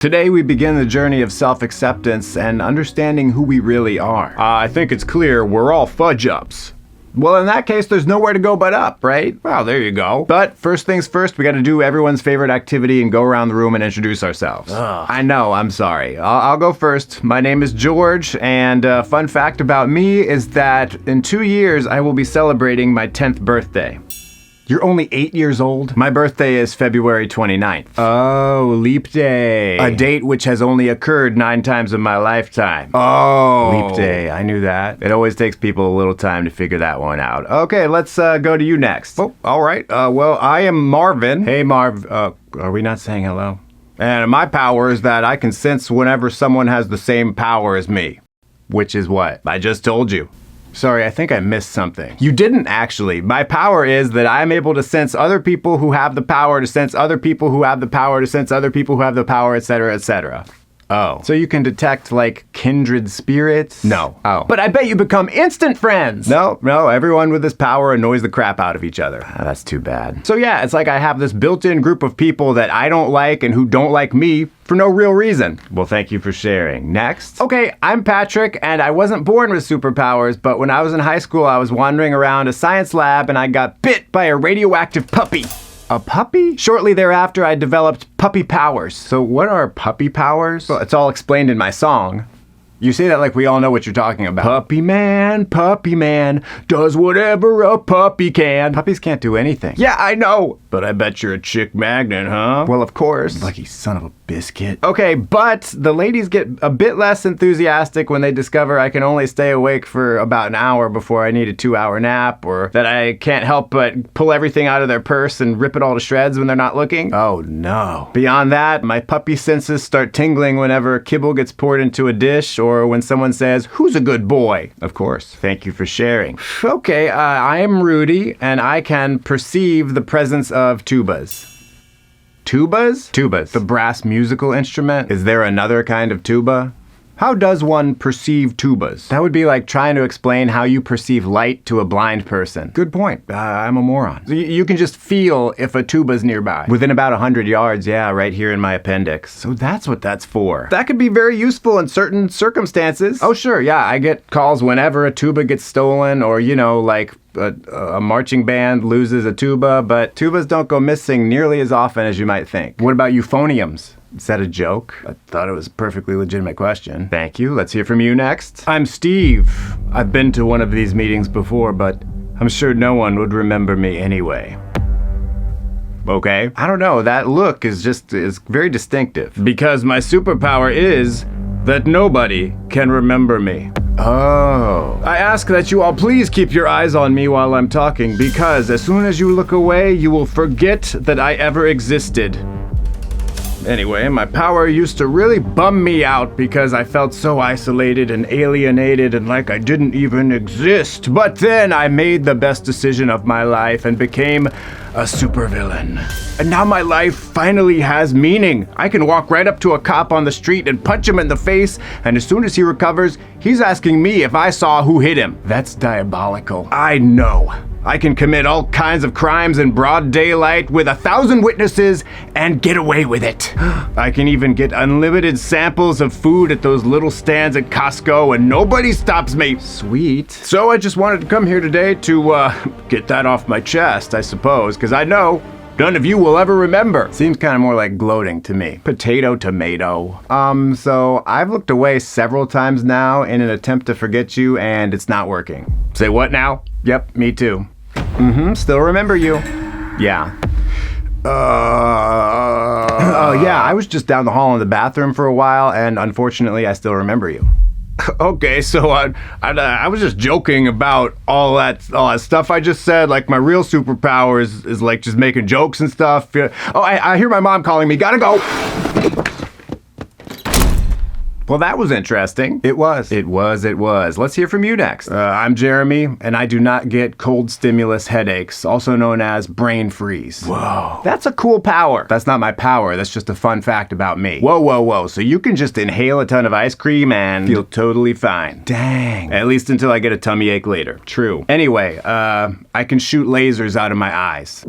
Today we begin the journey of self-acceptance and understanding who we really are. I think it's clear we're all fudge-ups. Well, in that case, there's nowhere to go but up, right? Well, there you go. But first things first, we gotta do everyone's favorite activity and go around the room and introduce ourselves. Ugh. I know, I'm sorry. I'll go first. My name is George, and fun fact about me is that in 2 years, I will be celebrating my 10th birthday. You're only 8 years old? My birthday is February 29th. Oh, leap day. A date which has only occurred 9 times in my lifetime. Oh. Leap day, I knew that. It always takes people a little time to figure that one out. Okay, let's go to you next. Oh, all right. Well, I am Marvin. Hey, Marv. Are we not saying hello? And my power is that I can sense whenever someone has the same power as me. Which is what? I just told you. Sorry, I think I missed something. You didn't actually. My power is that I'm able to sense other people who have the power to sense other people who have the power to sense other people who have the power, etc., etc. Oh. So you can detect, like, kindred spirits? No. Oh. But I bet you become instant friends! No, everyone with this power annoys the crap out of each other. That's too bad. So yeah, it's like I have this built-in group of people that I don't like and who don't like me for no real reason. Well, thank you for sharing. Next. Okay, I'm Patrick, and I wasn't born with superpowers, but when I was in high school, I was wandering around a science lab and I got bit by a radioactive puppy. A puppy? Shortly thereafter, I developed puppy powers. So what are puppy powers? Well, it's all explained in my song. You say that like we all know what you're talking about. Puppy man, does whatever a puppy can. Puppies can't do anything. Yeah, I know. But I bet you're a chick magnet, huh? Well, of course. Lucky son of a biscuit. Okay, but the ladies get a bit less enthusiastic when they discover I can only stay awake for about an hour before I need a 2-hour nap, or that I can't help but pull everything out of their purse and rip it all to shreds when they're not looking. Oh no. Beyond that, my puppy senses start tingling whenever kibble gets poured into a dish, or when someone says, "Who's a good boy?" Of course. Thank you for sharing. Okay, I am Rudy, and I can perceive the presence of tubas. Tubas? Tubas. The brass musical instrument? Is there another kind of tuba? How does one perceive tubas? That would be like trying to explain how you perceive light to a blind person. Good point. I'm a moron. So you can just feel if a tuba's nearby. Within about 100 yards, yeah, right here in my appendix. So that's what that's for. That could be very useful in certain circumstances. Oh sure, yeah, I get calls whenever a tuba gets stolen, or like a marching band loses a tuba, but tubas don't go missing nearly as often as you might think. What about euphoniums? Is that a joke? I thought it was a perfectly legitimate question. Thank you. Let's hear from you next. I'm Steve. I've been to one of these meetings before, but I'm sure no one would remember me anyway. Okay. I don't know. That look is very distinctive. Because my superpower is that nobody can remember me. Oh. I ask that you all please keep your eyes on me while I'm talking, because as soon as you look away, you will forget that I ever existed. Anyway, my power used to really bum me out because I felt so isolated and alienated and like I didn't even exist. But then I made the best decision of my life and became a supervillain. And now my life finally has meaning. I can walk right up to a cop on the street and punch him in the face, and as soon as he recovers, he's asking me if I saw who hit him. That's diabolical. I know. I can commit all kinds of crimes in broad daylight with 1,000 witnesses and get away with it. I can even get unlimited samples of food at those little stands at Costco and nobody stops me. Sweet. So I just wanted to come here today to get that off my chest, I suppose, because I know none of you will ever remember. Seems kind of more like gloating to me. Potato, tomato. So I've looked away several times now in an attempt to forget you, and it's not working. Say what now? Yep, me too. Still remember you. Yeah. Yeah, I was just down the hall in the bathroom for a while, and unfortunately, I still remember you. Okay, so I was just joking about all that stuff I just said. Like, my real superpower is like just making jokes and stuff. Oh, I hear my mom calling me. Gotta go. Well, that was interesting. It was. Let's hear from you next. I'm Jeremy, and I do not get cold stimulus headaches, also known as brain freeze. Whoa. That's a cool power. That's not my power. That's just a fun fact about me. Whoa. So you can just inhale a ton of ice cream and feel totally fine. Dang. At least until I get a tummy ache later. True. Anyway, I can shoot lasers out of my eyes.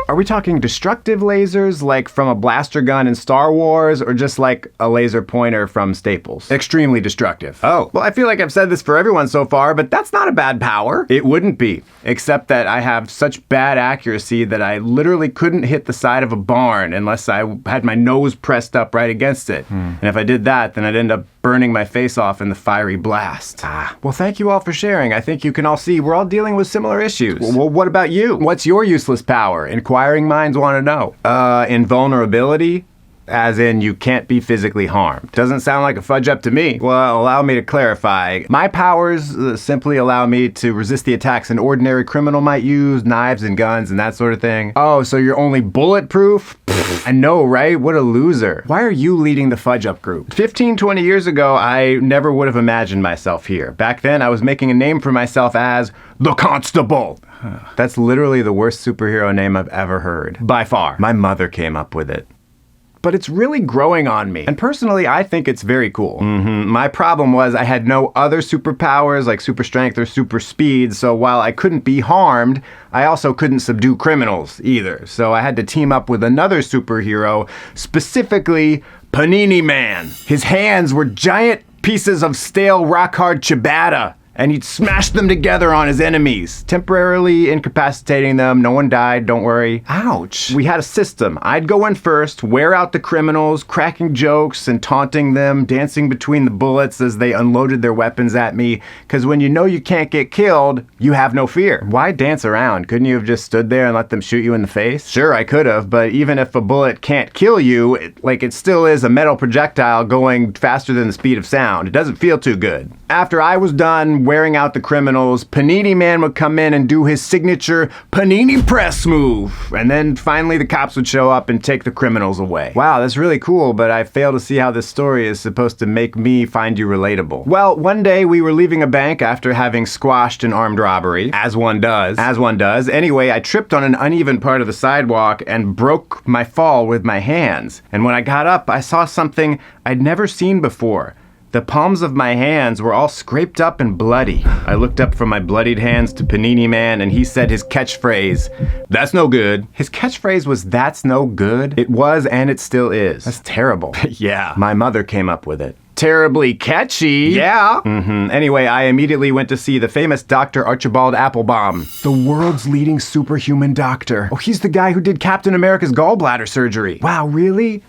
Are we talking destructive lasers, like from a blaster gun in Star Wars, or just like a laser pointer from Staples? Extremely destructive. Oh, well, I feel like I've said this for everyone so far, but that's not a bad power. It wouldn't be, except that I have such bad accuracy that I literally couldn't hit the side of a barn unless I had my nose pressed up right against it. And if I did that, then I'd end up burning my face off in the fiery blast. Well, thank you all for sharing. I think you can all see we're all dealing with similar issues. Well, what about you? What's your useless power? Inquiring minds want to know. Invulnerability? As in, you can't be physically harmed. Doesn't sound like a fudge up to me. Well, allow me to clarify. My powers simply allow me to resist the attacks an ordinary criminal might use, knives and guns and that sort of thing. Oh, so you're only bulletproof? I know, right? What a loser. Why are you leading the fudge up group? 15, 20 years ago, I never would have imagined myself here. Back then, I was making a name for myself as the Constable. That's literally the worst superhero name I've ever heard. By far. My mother came up with it. But it's really growing on me. And personally, I think it's very cool. My problem was I had no other superpowers like super strength or super speed, so while I couldn't be harmed, I also couldn't subdue criminals either. So I had to team up with another superhero, specifically Panini Man. His hands were giant pieces of stale rock-hard ciabatta, and he'd smash them together on his enemies, temporarily incapacitating them. No one died, don't worry. Ouch. We had a system. I'd go in first, wear out the criminals, cracking jokes and taunting them, dancing between the bullets as they unloaded their weapons at me, because when you know you can't get killed, you have no fear. Why dance around? Couldn't you have just stood there and let them shoot you in the face? Sure, I could have, but even if a bullet can't kill you, it still is a metal projectile going faster than the speed of sound. It doesn't feel too good. After I was done wearing out the criminals, Panini Man would come in and do his signature Panini press move. And then finally the cops would show up and take the criminals away. Wow, that's really cool, but I fail to see how this story is supposed to make me find you relatable. Well, one day we were leaving a bank after having squashed an armed robbery. As one does. As one does. Anyway, I tripped on an uneven part of the sidewalk and broke my fall with my hands. And when I got up, I saw something I'd never seen before. The palms of my hands were all scraped up and bloody. I looked up from my bloodied hands to Panini Man, and he said his catchphrase, "That's no good." His catchphrase was, "That's no good"? It was, and it still is. That's terrible. Yeah, my mother came up with it. Terribly catchy. Yeah. Anyway, I immediately went to see the famous Dr. Archibald Applebaum, the world's leading superhuman doctor. Oh, he's the guy who did Captain America's gallbladder surgery. Wow, really?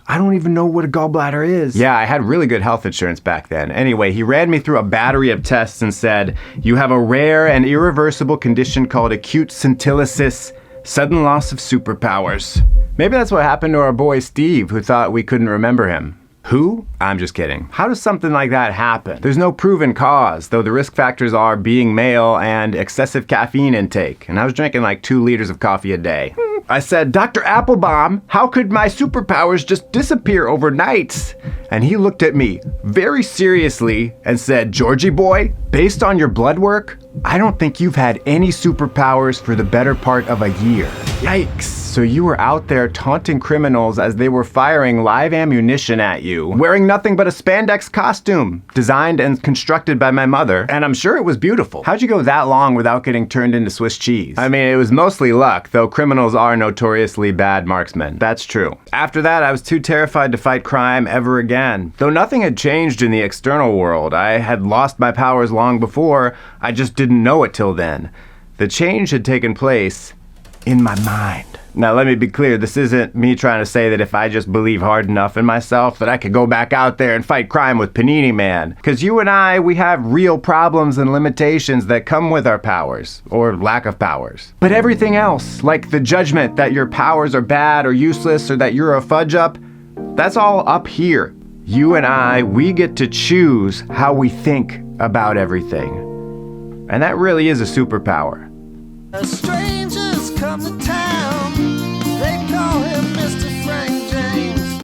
I don't even know what a gallbladder is. Yeah, I had really good health insurance back then. Anyway, he ran me through a battery of tests and said, "You have a rare and irreversible condition called acute scintillasis, sudden loss of superpowers." Maybe that's what happened to our boy Steve, who thought we couldn't remember him. Who? I'm just kidding. How does something like that happen? There's no proven cause, though the risk factors are being male and excessive caffeine intake. And I was drinking like 2 liters of coffee a day. I said, "Dr. Applebaum, how could my superpowers just disappear overnight?" And he looked at me very seriously and said, "Georgie boy, based on your blood work, I don't think you've had any superpowers for the better part of a year." Yikes. So you were out there taunting criminals as they were firing live ammunition at you, wearing nothing but a spandex costume, designed and constructed by my mother, and I'm sure it was beautiful. How'd you go that long without getting turned into Swiss cheese? I mean, it was mostly luck, though criminals are notoriously bad marksmen. That's true. After that, I was too terrified to fight crime ever again. Though nothing had changed in the external world. I had lost my powers long before, I just didn't know it till then. The change had taken place in my mind. Now, let me be clear, this isn't me trying to say that if I just believe hard enough in myself that I could go back out there and fight crime with Panini Man. Because you and I, we have real problems and limitations that come with our powers, or lack of powers. But everything else, like the judgment that your powers are bad or useless or that you're a fudge up, that's all up here. You and I, we get to choose how we think about everything. And that really is a superpower. Strangers come to town, they call him Mr.